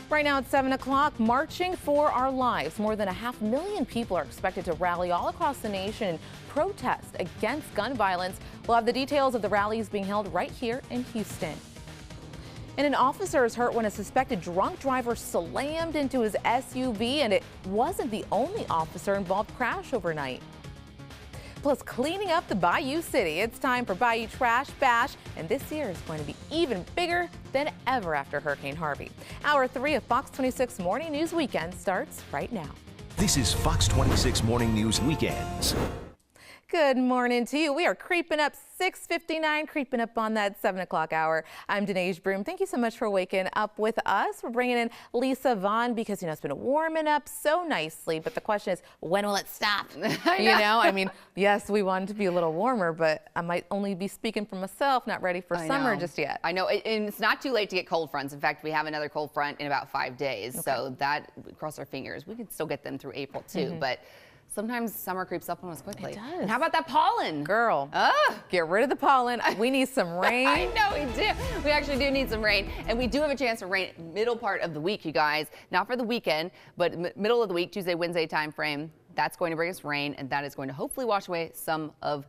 Right now at 7 o'clock, marching for our lives. More than 500,000 people are expected to rally all across the nation in protest against gun violence. We'll have the details of the rallies being held right here in Houston. And an officer is hurt when a suspected drunk driver slammed into his SUV, and it wasn't the only officer-involved crash overnight. Plus, cleaning up the Bayou City. It's time for Bayou Trash Bash, and this year is going to be even bigger than ever after Hurricane Harvey. Hour 3 of Fox 26 Morning News Weekend starts right now. This is Fox 26 Morning News Weekends. Good morning to you. We are creeping up 6:59, creeping up on that 7 o'clock hour. I'm Denise Broom. Thank you so much for waking up with us. We're bringing in Lisa Vaughn because, it's been warming up so nicely. But the question is, when will it stop? I mean, yes, we want it to be a little warmer, but I might only be speaking for myself, not ready for summer just yet. I know, and it's not too late to get cold fronts. In fact, we have another cold front in about 5 days. Okay. So that, cross our fingers, we can still get them through April too. But sometimes summer creeps up on us quickly. It does. And how about that pollen? Girl, get rid of the pollen. We need some rain. I know we do. We actually do need some rain. And we do have a chance of rain middle part of the week, you guys. Not for the weekend, but middle of the week, Tuesday, Wednesday time frame. That's going to bring us rain, and that is going to hopefully wash away some of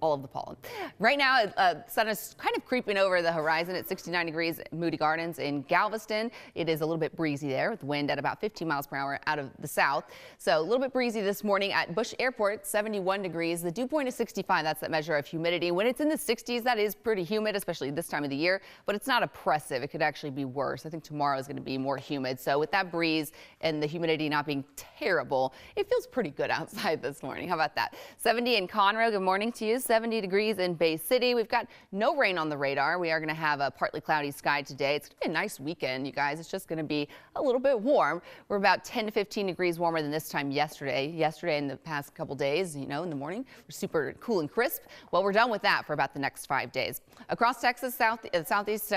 all of the pollen. Right now, sun is kind of creeping over the horizon at 69 degrees Moody Gardens in Galveston. It is a little bit breezy there with wind at about 15 miles per hour out of the south. So a little bit breezy this morning at Bush Airport, 71 degrees. The dew point is 65. That's that measure of humidity. When it's in the 60s, that is pretty humid, especially this time of the year, but it's not oppressive. It could actually be worse. I think tomorrow is going to be more humid. So with that breeze and the humidity not being terrible, it feels pretty good outside this morning. How about that? 70 in Conroe. Good morning to you. 70 degrees in Bay City. We've got no rain on the radar. We are going to have a partly cloudy sky today. It's going to be a nice weekend, you guys. It's just going to be a little bit warm. We're about 10 to 15 degrees warmer than this time yesterday. Yesterday in the past couple days, in the morning, we're super cool and crisp. Well, we're done with that for about the next 5 days. Across Texas, southeast,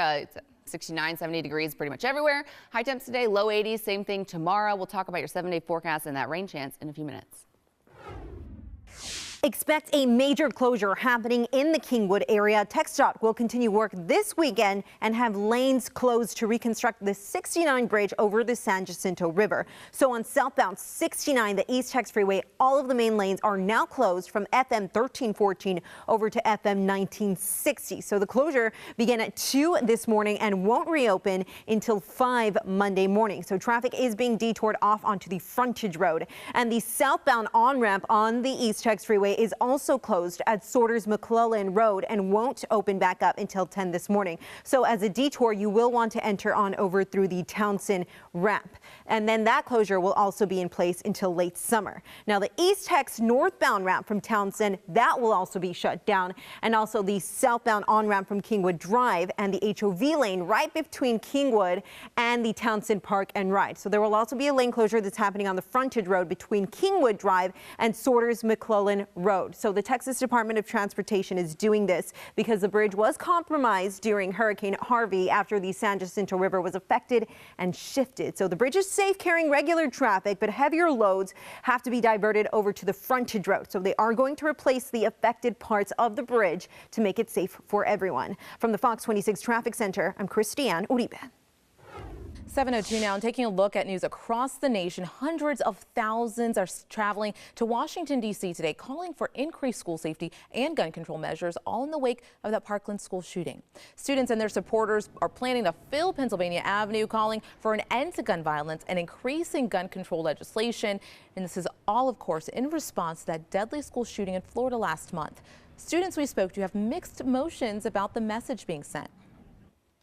69, 70 degrees pretty much everywhere. High temps today, low 80s. Same thing tomorrow. We'll talk about your 7-day forecast and that rain chance in a few minutes. Expect a major closure happening in the Kingwood area. TxDOT will continue work this weekend and have lanes closed to reconstruct the 69 bridge over the San Jacinto River. So on southbound 69, the East Tex Freeway, all of the main lanes are now closed from FM 1314 over to FM 1960. So the closure began at 2 this morning and won't reopen until 5 Monday morning. So traffic is being detoured off onto the frontage road, and the southbound on-ramp on the East Tex Freeway is also closed at Sorters McClellan Road and won't open back up until 10 this morning. So as a detour, you will want to enter on over through the Townsend ramp. And then that closure will also be in place until late summer. Now the East Tex northbound ramp from Townsend, that will also be shut down. And also the southbound on-ramp from Kingwood Drive and the HOV lane right between Kingwood and the Townsend Park and Ride. So there will also be a lane closure that's happening on the frontage road between Kingwood Drive and Sorters McClellan Road. So the Texas Department of Transportation is doing this because the bridge was compromised during Hurricane Harvey after the San Jacinto River was affected and shifted. So the bridge is safe carrying regular traffic, but heavier loads have to be diverted over to the frontage road. So they are going to replace the affected parts of the bridge to make it safe for everyone. From the Fox 26 Traffic Center, I'm Christiane Uribe. 7:02 now, and taking a look at news across the nation. Hundreds of thousands are traveling to Washington, D.C. today, calling for increased school safety and gun control measures, all in the wake of that Parkland school shooting. Students and their supporters are planning to fill Pennsylvania Avenue, calling for an end to gun violence and increasing gun control legislation. And this is all, of course, in response to that deadly school shooting in Florida last month. Students we spoke to have mixed emotions about the message being sent.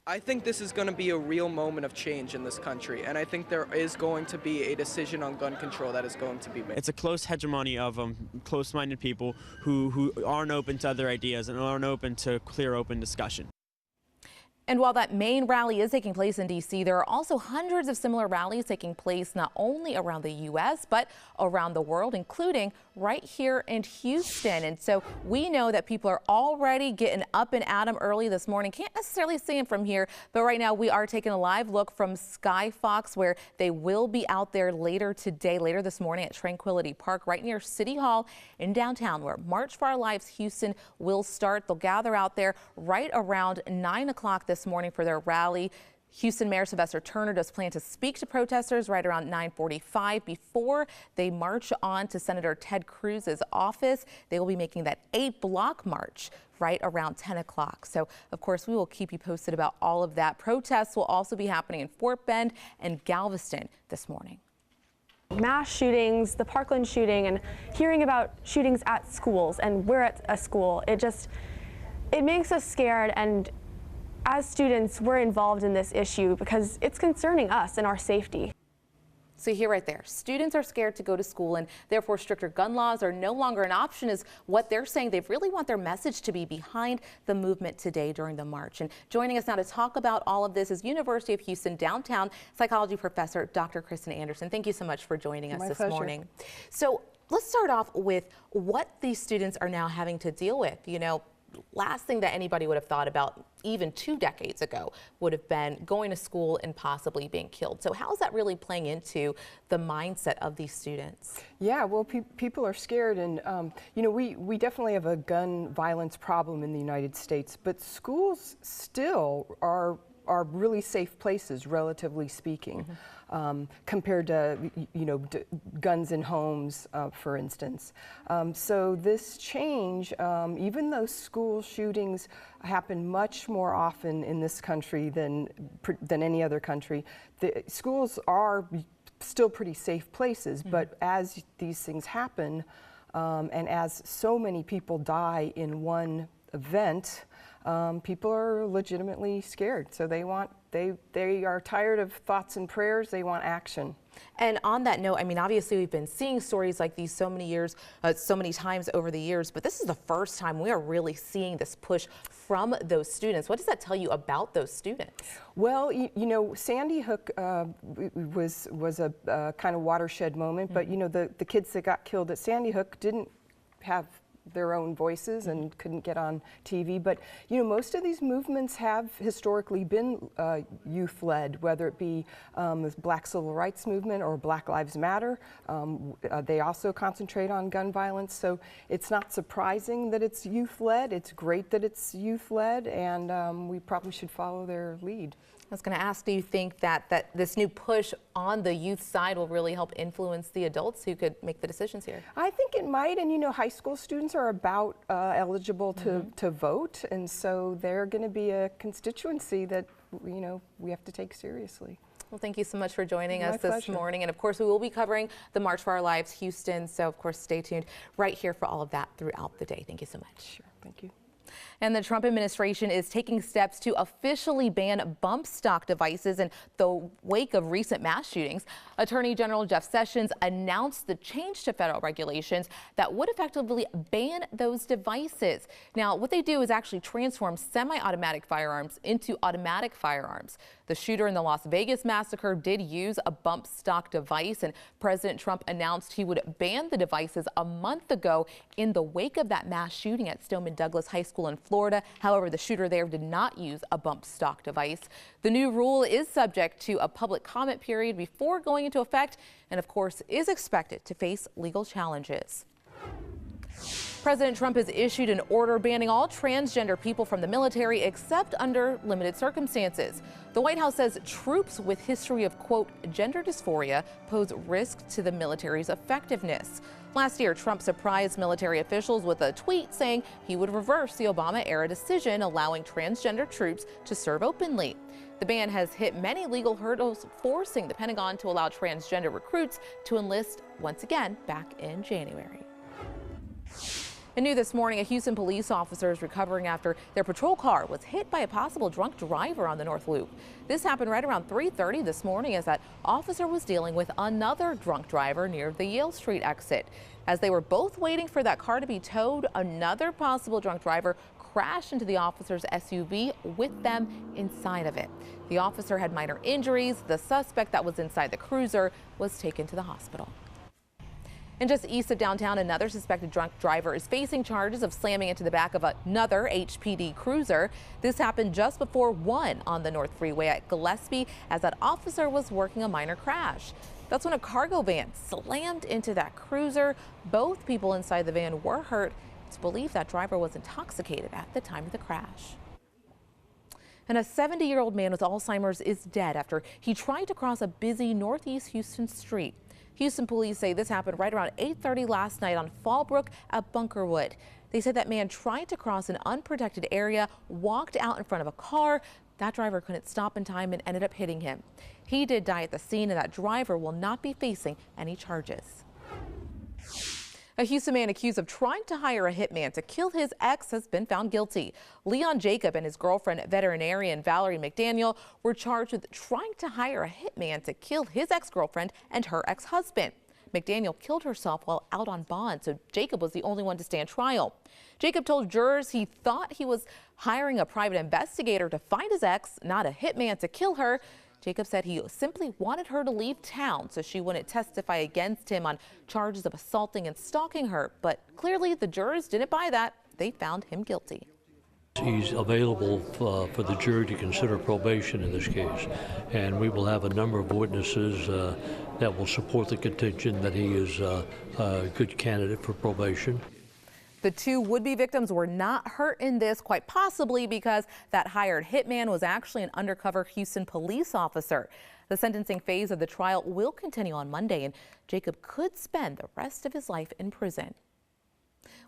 I think this is going to be a real moment of change in this country, and I think there is going to be a decision on gun control that is going to be made. It's a close hegemony of close-minded people who aren't open to other ideas and aren't open to clear, open discussion. And while that main rally is taking place in D.C., there are also hundreds of similar rallies taking place not only around the U.S., but around the world, including right here in Houston. And so we know that people are already getting up and at 'em early this morning. Can't necessarily see them from here, but right now we are taking a live look from Sky Fox, where they will be out there later this morning at Tranquility Park, right near City Hall in downtown, where March for Our Lives Houston will start. They'll gather out there right around 9 o'clock this morning for their rally. Houston Mayor Sylvester Turner does plan to speak to protesters right around 9:45 before they march on to Senator Ted Cruz's office. They will be making that 8-block march right around 10 o'clock. So, of course, we will keep you posted about all of that. Protests will also be happening in Fort Bend and Galveston this morning. Mass shootings, the Parkland shooting, and hearing about shootings at schools, and we're at a school, it makes us scared, and as students, we're involved in this issue because it's concerning us and our safety. So you hear right there, students are scared to go to school, and therefore stricter gun laws are no longer an option is what they're saying. They really want their message to be behind the movement today during the march. And joining us now to talk about all of this is University of Houston downtown psychology professor Dr. Kristen Anderson. Thank you so much for joining us this morning. So let's start off with what these students are now having to deal with. You know, last thing that anybody would have thought about even 2 decades ago would have been going to school and possibly being killed. So how is that really playing into the mindset of these students? Yeah, well, people are scared, and you know, we definitely have a gun violence problem in the United States, but schools still are really safe places, relatively speaking, compared to, you know, guns in homes, for instance. So this change, even though school shootings happen much more often in this country than any other country, the schools are still pretty safe places. But as these things happen, and as so many people die in one event, people are legitimately scared. So they are tired of thoughts and prayers. They want action. And on that note, I mean, obviously we've been seeing stories like these so many times over the years, but this is the first time we are really seeing this push from those students. What does that tell you about those students? Well, you know, Sandy Hook was a kind of watershed moment, but you know, the kids that got killed at Sandy Hook didn't have their own voices and couldn't get on TV. But you know, most of these movements have historically been youth-led, whether it be the Black Civil Rights Movement or Black Lives Matter. They also concentrate on gun violence, so it's not surprising that it's youth-led. It's great that it's youth-led, and we probably should follow their lead. I was going to ask, do you think that this new push on the youth side will really help influence the adults who could make the decisions here? I think it might, and you know, high school students are about eligible to vote, and so they're going to be a constituency that, you know, we have to take seriously. Well, thank you so much for joining us My this pleasure. morning. And of course, we will be covering the March for Our Lives Houston. So of course, stay tuned right here for all of that throughout the day. Thank you so much. Sure, thank you. And the Trump administration is taking steps to officially ban bump stock devices in the wake of recent mass shootings. Attorney General Jeff Sessions announced the change to federal regulations that would effectively ban those devices. Now, what they do is actually transform semi-automatic firearms into automatic firearms. The shooter in the Las Vegas massacre did use a bump stock device, and President Trump announced he would ban the devices a month ago in the wake of that mass shooting at Stoneman Douglas High School in Florida. However, the shooter there did not use a bump stock device. The new rule is subject to a public comment period before going into effect, and of course is expected to face legal challenges. President Trump has issued an order banning all transgender people from the military except under limited circumstances. The White House says troops with history of, quote, gender dysphoria pose risk to the military's effectiveness. Last year, Trump surprised military officials with a tweet saying he would reverse the Obama-era decision allowing transgender troops to serve openly. The ban has hit many legal hurdles, forcing the Pentagon to allow transgender recruits to enlist once again back in January. And new this morning, a Houston police officer is recovering after their patrol car was hit by a possible drunk driver on the North Loop. This happened right around 3:30 this morning as that officer was dealing with another drunk driver near the Yale Street exit. As they were both waiting for that car to be towed, another possible drunk driver crashed into the officer's SUV with them inside of it. The officer had minor injuries. The suspect that was inside the cruiser was taken to the hospital. And just east of downtown, another suspected drunk driver is facing charges of slamming into the back of another HPD cruiser. This happened just before 1 on the North Freeway at Gillespie as that officer was working a minor crash. That's when a cargo van slammed into that cruiser. Both people inside the van were hurt. It's believed that driver was intoxicated at the time of the crash. And a 70-year-old man with Alzheimer's is dead after he tried to cross a busy Northeast Houston street. Houston police say this happened right around 8:30 last night on Fallbrook at Bunkerwood. They said that man tried to cross an unprotected area, walked out in front of a car. That driver couldn't stop in time and ended up hitting him. He did die at the scene, and that driver will not be facing any charges. A Houston man accused of trying to hire a hitman to kill his ex has been found guilty. Leon Jacob and his girlfriend, veterinarian Valerie McDaniel, were charged with trying to hire a hitman to kill his ex-girlfriend and her ex-husband. McDaniel killed herself while out on bond, so Jacob was the only one to stand trial. Jacob told jurors he thought he was hiring a private investigator to find his ex, not a hitman to kill her. Jacob said he simply wanted her to leave town so she wouldn't testify against him on charges of assaulting and stalking her. But clearly the jurors didn't buy that. They found him guilty. He's available for the jury to consider probation in this case, and we will have a number of witnesses that will support the contention that he is a good candidate for probation. The two would-be victims were not hurt in this, quite possibly because that hired hitman was actually an undercover Houston police officer. The sentencing phase of the trial will continue on Monday, and Jacob could spend the rest of his life in prison.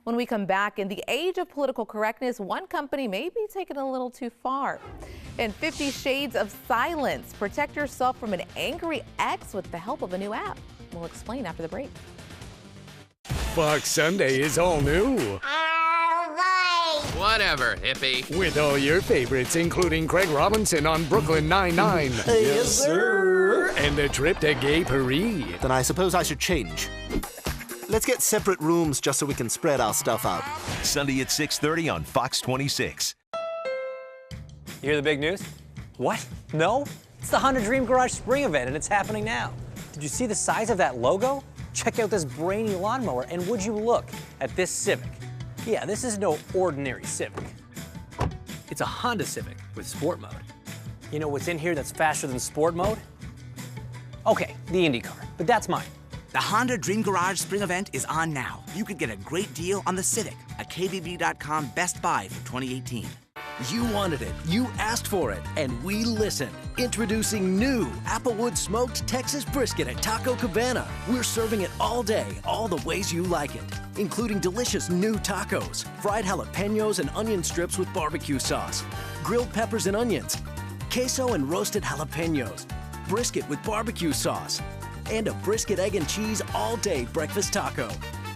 When we come back, in the age of political correctness, one company may be taken a little too far. In 50 Shades of Silence, protect yourself from an angry ex with the help of a new app. We'll explain after the break. Fox Sunday is all new. Whatever, hippie. With all your favorites, including Craig Robinson on Brooklyn Nine-Nine. Yes, sir. And the trip to Gay Paris. Then I suppose I should change. Let's get separate rooms just so we can spread our stuff out. Sunday at 6:30 on Fox 26. You hear the big news? What? No? It's the Honda Dream Garage Spring Event, and it's happening now. Did you see the size of that logo? Check out this brainy lawnmower, and would you look at this Civic? Yeah, this is no ordinary Civic. It's a Honda Civic with sport mode. You know what's in here that's faster than sport mode? Okay, the Indy car, but that's mine. The Honda Dream Garage Spring Event is on now. You could get a great deal on the Civic, a KBB.com Best Buy for 2018. You wanted it, you asked for it, and we listened. Introducing new Applewood Smoked Texas Brisket at Taco Cabana. We're serving it all day, all the ways you like it, including delicious new tacos, fried jalapenos and onion strips with barbecue sauce, grilled peppers and onions, queso and roasted jalapenos, brisket with barbecue sauce, and a brisket, egg, and cheese all-day breakfast taco.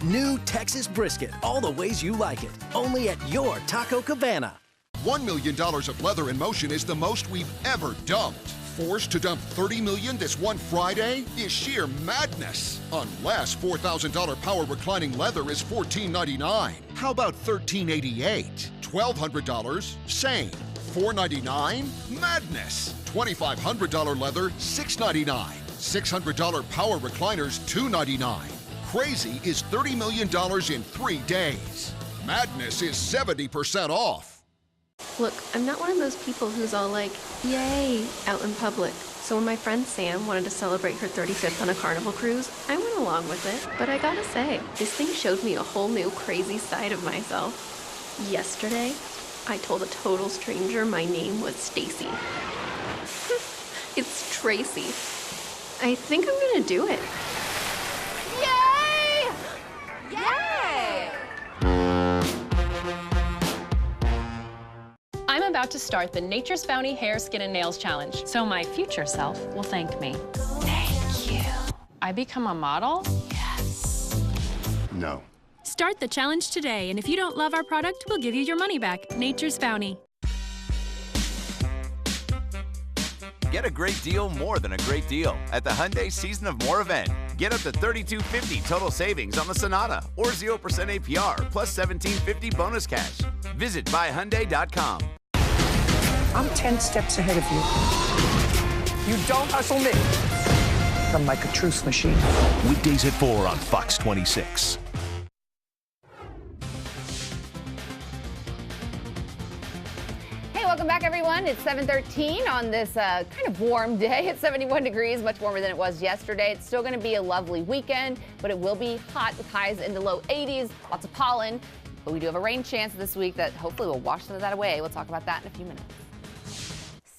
New Texas Brisket, all the ways you like it, only at your Taco Cabana. $1 million of leather in motion is the most we've ever dumped. Forced to dump $30 million this one Friday is sheer madness. Unless $4,000 power reclining leather is $1,499. How about $1,388? $1,200? Same. $499? Madness. $2,500 leather, $699. $600 power recliners, $299. Crazy is $30 million in 3 days. Madness is 70% off. Look, I'm not one of those people who's all like, yay, out in public. So when my friend Sam wanted to celebrate her 35th on a Carnival cruise, I went along with it. But I gotta say, this thing showed me a whole new crazy side of myself. Yesterday, I told a total stranger my name was Stacy. It's Tracy. I think I'm gonna do it. Yay! Yay! I'm about to start the Nature's Bounty Hair, Skin, and Nails Challenge, so my future self will thank me. Thank you. I become a model? Yes. No. Start the challenge today, and if you don't love our product, we'll give you your money back. Nature's Bounty. Get a great deal more than a great deal at the Hyundai Season of More event. Get up to $3,250 total savings on the Sonata or 0% APR plus $1,750 bonus cash. Visit buyhyundai.com. I'm 10 steps ahead of you. You don't hustle me. I'm like a truth machine. Weekdays at 4 on Fox 26. Hey, welcome back, everyone. It's 7:13 on this kind of warm day. It's 71 degrees, much warmer than it was yesterday. It's still going to be a lovely weekend, but it will be hot with highs in the low 80s, lots of pollen. But we do have a rain chance this week that hopefully will wash some of that away. We'll talk about that in a few minutes.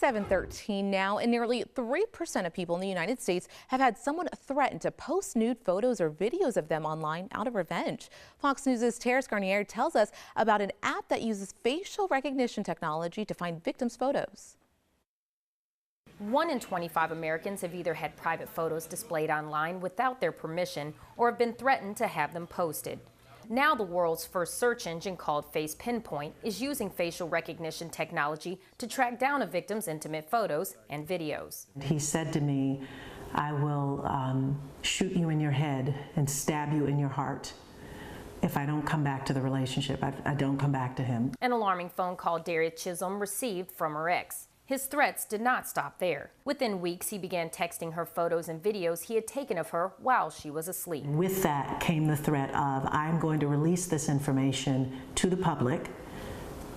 7:13 now, and nearly 3% of people in the United States have had someone threaten to post nude photos or videos of them online out of revenge. Fox News' Terrace Garnier tells us about an app that uses facial recognition technology to find victims' photos. 1 in 25 Americans have either had private photos displayed online without their permission or have been threatened to have them posted. Now the world's first search engine, called Face Pinpoint, is using facial recognition technology to track down a victim's intimate photos and videos. He said to me, "I will shoot you in your head and stab you in your heart if I don't come back to the relationship. I don't come back to him." An alarming phone call Daria Chisholm received from her ex. His threats did not stop there. Within weeks, he began texting her photos and videos he had taken of her while she was asleep. With that came the threat of, "I'm going to release this information to the public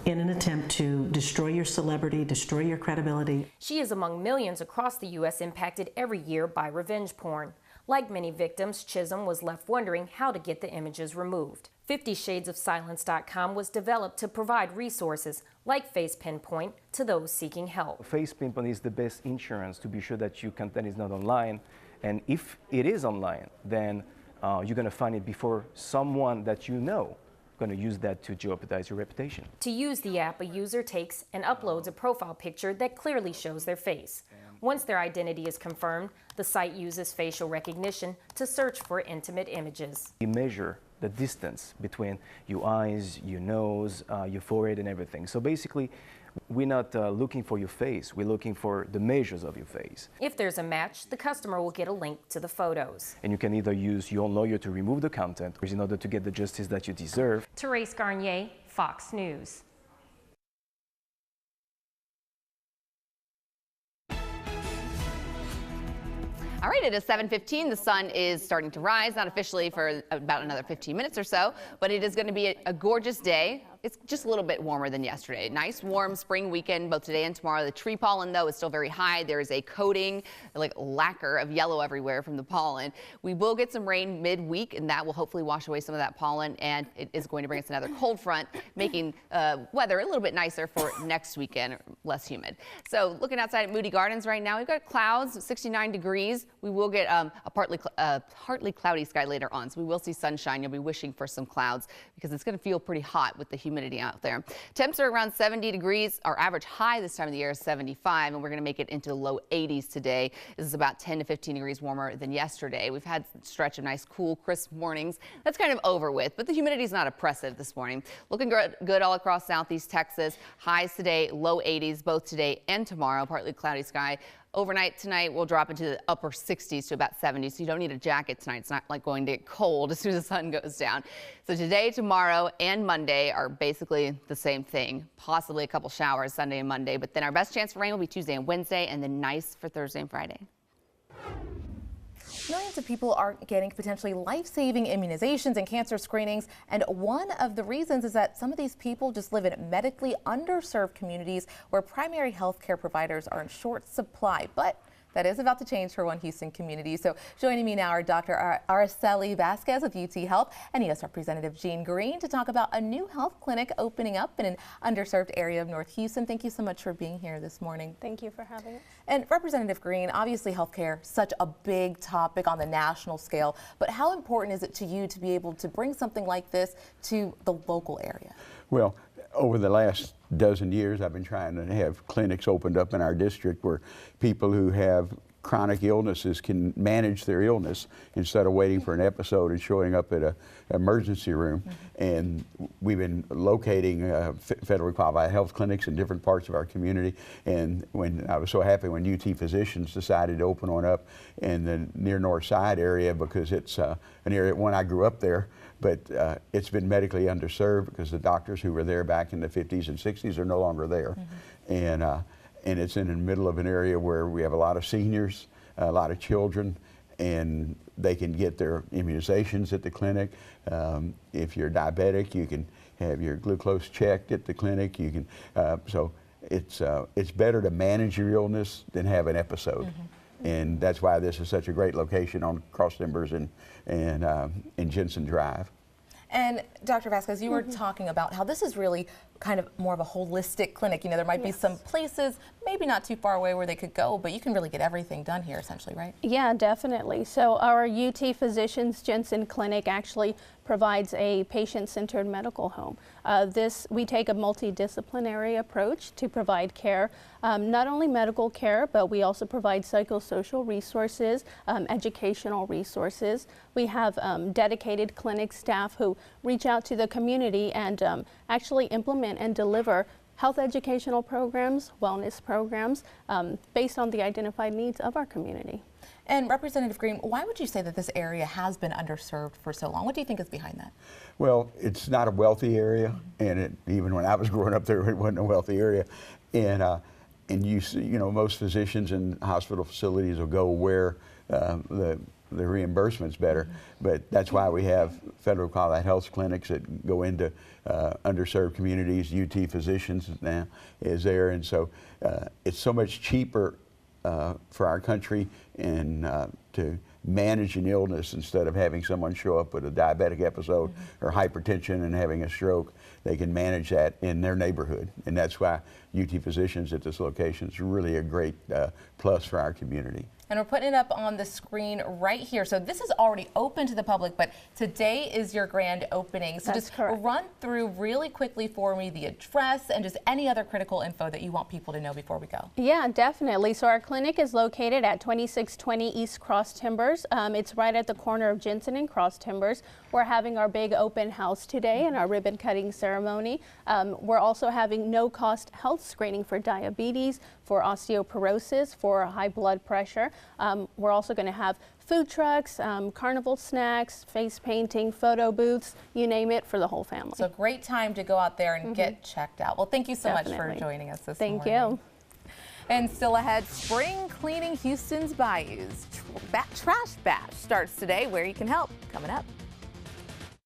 in an attempt to destroy your celebrity, destroy your credibility." She is among millions across the U.S. impacted every year by revenge porn. Like many victims, Chisholm was left wondering how to get the images removed. 50shadesofsilence.com was developed to provide resources like Face Pinpoint to those seeking help. Face Pinpoint is the best insurance to be sure that your content is not online. And if it is online, then you're going to find it before someone that you know going to use that to jeopardize your reputation. To use the app, a user takes and uploads a profile picture that clearly shows their face. Once their identity is confirmed, the site uses facial recognition to search for intimate images. You measure the distance between your eyes, your nose, your forehead, and everything. So basically, we're not looking for your face, we're looking for the measures of your face. If there's a match, the customer will get a link to the photos. And you can either use your own lawyer to remove the content in order to get the justice that you deserve. Terrace Garnier, Fox News. All right, it is 7:15. The sun is starting to rise, not officially for about another 15 minutes or so, but it is going to be a gorgeous day. It's just a little bit warmer than yesterday. Nice, warm spring weekend, both today and tomorrow. The tree pollen, though, is still very high. There is a coating, like lacquer of yellow everywhere from the pollen. We will get some rain midweek, and that will hopefully wash away some of that pollen, and it is going to bring us another cold front, making weather a little bit nicer for next weekend, less humid. So looking outside at Moody Gardens right now, we've got clouds, 69 degrees. We will get a partly cloudy sky later on, so we will see sunshine. You'll be wishing for some clouds because it's going to feel pretty hot with the humidity out there. Temps are around 70 degrees. Our average high this time of the year is 75, and we're going to make it into the low 80s today. This is about 10 to 15 degrees warmer than yesterday. We've had a stretch of nice, cool, crisp mornings. That's kind of over with, but the humidity is not oppressive this morning. Looking good all across southeast Texas. Highs today, low 80s, both today and tomorrow. Partly cloudy sky. Overnight tonight, we'll drop into the upper 60s to about 70, so you don't need a jacket tonight. It's not like going to get cold as soon as the sun goes down. So today, tomorrow, and Monday are basically the same thing. Possibly a couple showers Sunday and Monday, but then our best chance for rain will be Tuesday and Wednesday, and then nice for Thursday and Friday. Millions of people are getting potentially life-saving immunizations and cancer screenings, and one of the reasons is that some of these people just live in medically underserved communities where primary health care providers are in short supply. But that is about to change for one Houston community. So joining me now are Dr. Araceli Vasquez with UT Health and U.S. Representative Jean Green to talk about a new health clinic opening up in an underserved area of North Houston. Thank you so much for being here this morning. Thank you for having us. And Representative Green, obviously healthcare, such a big topic on the national scale, but how important is it to you to be able to bring something like this to the local area? Well, over the last dozen years, I've been trying to have clinics opened up in our district where people who have chronic illnesses can manage their illness instead of waiting for an episode and showing up at an emergency room. And we've been locating federally qualified health clinics in different parts of our community. And when I was so happy when UT Physicians decided to open one up in the near north side area, because it's an area, one, I grew up there, but it's been medically underserved because the doctors who were there back in the 50s and 60s are no longer there. And it's in the middle of an area where we have a lot of seniors, a lot of children, and they can get their immunizations at the clinic. If you're diabetic, you can have your glucose checked at the clinic. You can, so it's better to manage your illness than have an episode. And that's why this is such a great location on Cross Timbers and Jensen Drive. And Dr. Vasquez, you were talking about how this is really kind of more of a holistic clinic. You know, there might be some places maybe not too far away where they could go, but you can really get everything done here essentially, right? Yeah, definitely. So our UT Physicians Jensen Clinic actually provides a patient-centered medical home. We take a multidisciplinary approach to provide care, not only medical care, but we also provide psychosocial resources, educational resources. We have dedicated clinic staff who reach out to the community and actually implement and deliver health educational programs, wellness programs, based on the identified needs of our community. And Representative Green, why would you say that this area has been underserved for so long? What do you think is behind that? Well, it's not a wealthy area, and even when I was growing up there, it wasn't a wealthy area. And you see, you know, most physicians and hospital facilities will go where the reimbursement's better, but that's why we have federal qualified health clinics that go into underserved communities. UT Physicians now is there, and so it's so much cheaper for our country and to manage an illness instead of having someone show up with a diabetic episode or hypertension and having a stroke. They can manage that in their neighborhood, and that's why UT Physicians at this location is really a great plus for our community. And we're putting it up on the screen right here. So this is already open to the public, but today is your grand opening. So That's just correct. run through really quickly for me the address and just any other critical info that you want people to know before we go. Yeah, definitely. So our clinic is located at 2620 East Cross Timbers. It's right at the corner of Jensen and Cross Timbers. We're having our big open house today and our ribbon cutting ceremony. We're also having no-cost health screening for diabetes, for osteoporosis, for high blood pressure. We're also going to have food trucks, carnival snacks, face painting, photo booths, you name it, for the whole family. So great time to go out there and get checked out. Well, thank you so much for joining us this morning. Thank you. And still ahead, spring cleaning Houston's bayous. Trash Bash starts today, where you can help. Coming up.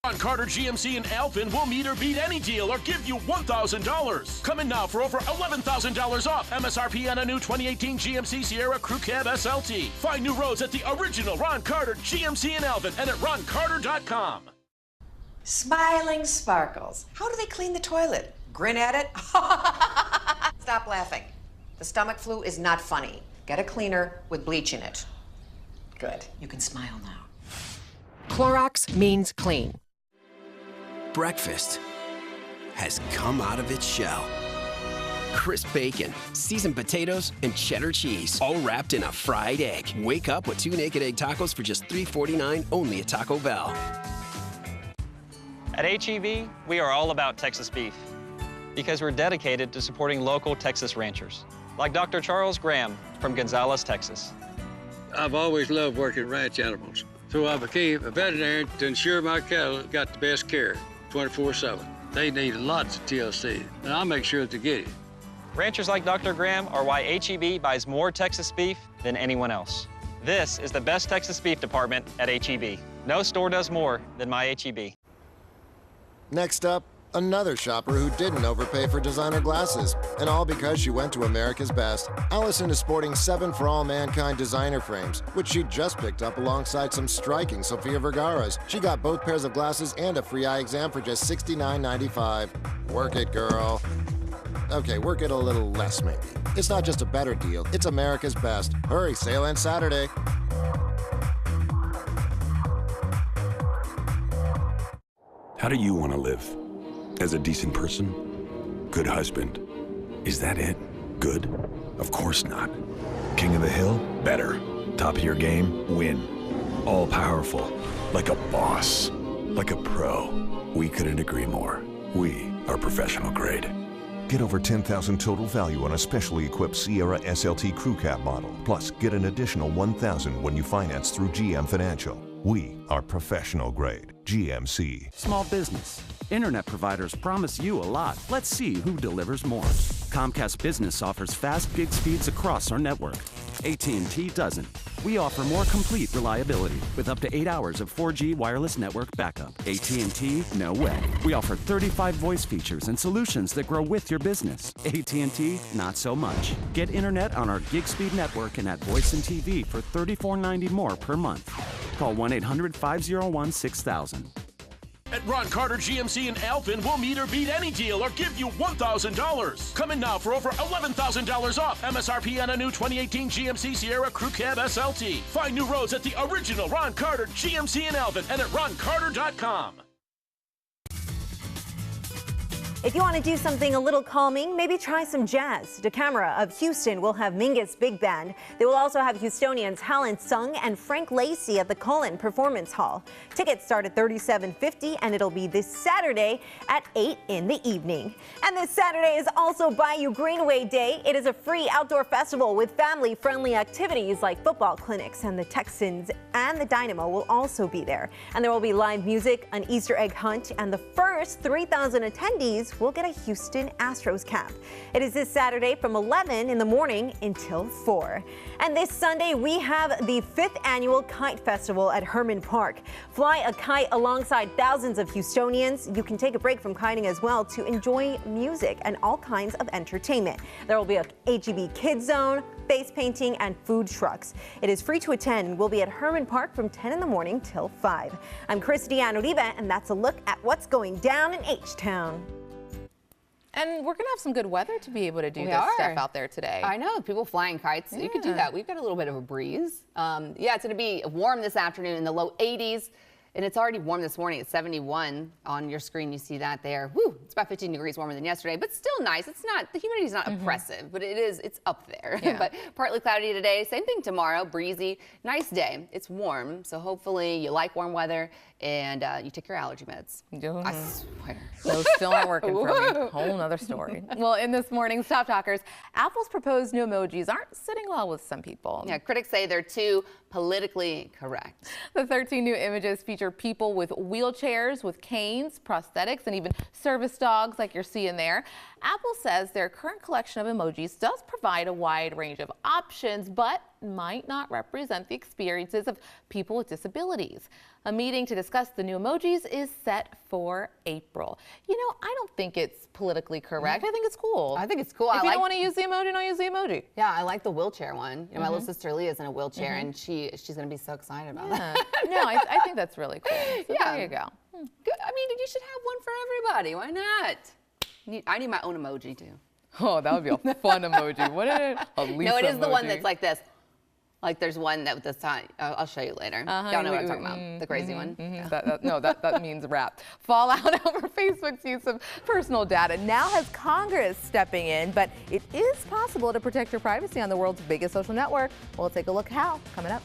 Ron Carter GMC in Alvin will meet or beat any deal or give you $1,000. Come in now for over $11,000 off MSRP on a new 2018 GMC Sierra Crew Cab SLT. Find new roads at the original Ron Carter GMC in Alvin and at roncarter.com. Smiling Sparkles. How do they clean the toilet? Grin at it? Stop laughing. The stomach flu is not funny. Get a cleaner with bleach in it. Good. You can smile now. Clorox means clean. Breakfast has come out of its shell. Crisp bacon, seasoned potatoes, and cheddar cheese, all wrapped in a fried egg. Wake up with 2 naked egg tacos for just $3.49 only at Taco Bell. At HEB, we are all about Texas beef because we're dedicated to supporting local Texas ranchers, like Dr. Charles Graham from Gonzales, Texas. I've always loved working ranch animals, so I became a veterinarian to ensure my cattle got the best care 24/7. They need lots of TLC, and I'll make sure to get it. Ranchers like Dr. Graham are why HEB buys more Texas beef than anyone else. This is the best Texas beef department at HEB. No store does more than my HEB. Next up, another shopper who didn't overpay for designer glasses, and all because she went to America's Best. Allison is sporting 7 For All Mankind designer frames, which she just picked up alongside some striking Sofia Vergara's. She got both pairs of glasses and a free eye exam for just $69.95. Work it, girl. Okay, work it a little less, maybe. It's not just a better deal, it's America's Best. Hurry, sale ends Saturday. How do you want to live? As a decent person? Good husband? Is that it? Good? Of course not. King of the Hill? Better. Top of your game? Win. All powerful. Like a boss. Like a pro. We couldn't agree more. We are professional grade. Get over $10,000 total value on a specially equipped Sierra SLT Crew Cab model. Plus, get an additional $1,000 when you finance through GM Financial. We are professional grade. GMC. Small business. Internet providers promise you a lot. Let's see who delivers more. Comcast Business offers fast gig speeds across our network. AT&T doesn't. We offer more complete reliability with up to 8 hours of 4G wireless network backup. AT&T, no way. We offer 35 voice features and solutions that grow with your business. AT&T, not so much. Get internet on our gig speed network and add voice and TV for $34.90 more per month. Call 1-800-501-6000. At Ron Carter GMC in Alvin, we'll meet or beat any deal or give you $1,000. Come in now for over $11,000 off MSRP on a new 2018 GMC Sierra Crew Cab SLT. Find new roads at the original Ron Carter GMC in Alvin and at roncarter.com. If you want to do something a little calming, maybe try some jazz. DeCamera of Houston will have Mingus Big Band. They will also have Houstonians Hallen Sung and Frank Lacey at the Cullen Performance Hall. Tickets start at $37.50 and it'll be this Saturday at 8 in the evening. And this Saturday is also Bayou Greenway Day. It is a free outdoor festival with family-friendly activities like football clinics, and the Texans and the Dynamo will also be there. And there will be live music, an Easter egg hunt, and the first 3,000 attendees will get a Houston Astros cap. It is this Saturday from 11 in the morning until 4. And this Sunday we have the 5th annual Kite Festival at Herman Park. Fly a kite alongside thousands of Houstonians. You can take a break from kiting as well to enjoy music and all kinds of entertainment. There will be a HEB Kids Zone, face painting, and food trucks. It is free to attend. We'll be at Herman Park from 10 in the morning till 5. I'm Christiane Uribe, and that's a look at what's going down in H-Town. And we're going to have some good weather to be able to do this stuff out there today. I know, people flying kites. You can do that. We've got a little bit of a breeze. Yeah, it's going to be warm this afternoon in the low 80s. And it's already warm this morning at 71 on your screen. You see that there. Woo, it's about 15 degrees warmer than yesterday, but still nice. It's not, the humidity is not oppressive, but it's up there. Yeah. But partly cloudy today. Same thing tomorrow, breezy, nice day. It's warm, so hopefully you like warm weather and you take your allergy meds. I swear. Those still aren't working for me. Whole nother story. Well, in this morning's Top Talkers, Apple's proposed new emojis aren't sitting well with some people. Yeah, critics say they're too politically correct. The 13 new images feature people with wheelchairs, with canes, prosthetics, and even service dogs like you're seeing there. Apple says their current collection of emojis does provide a wide range of options, but might not represent the experiences of people with disabilities. A meeting to discuss the new emojis is set for April. You know, I don't think it's politically correct. I think it's cool. I think it's cool. If you don't want to use the emoji, don't use the emoji. Yeah, I like the wheelchair one. You know, my little sister Leah's in a wheelchair, and she's going to be so excited about that. No, I think that's really cool. So Yeah. there you go. Good. I mean, you should have one for everybody. Why not? I need my own emoji too. Oh, that would be a fun emoji, wouldn't it? A Lisa No, it is the one emoji. that's like this. Like there's one that with this time. I'll show you later. Y'all know what I'm talking about. The crazy one. That means rap. Fallout over Facebook's use of personal data now has Congress stepping in, but it is possible to protect your privacy on the world's biggest social network. We'll take a look how coming up.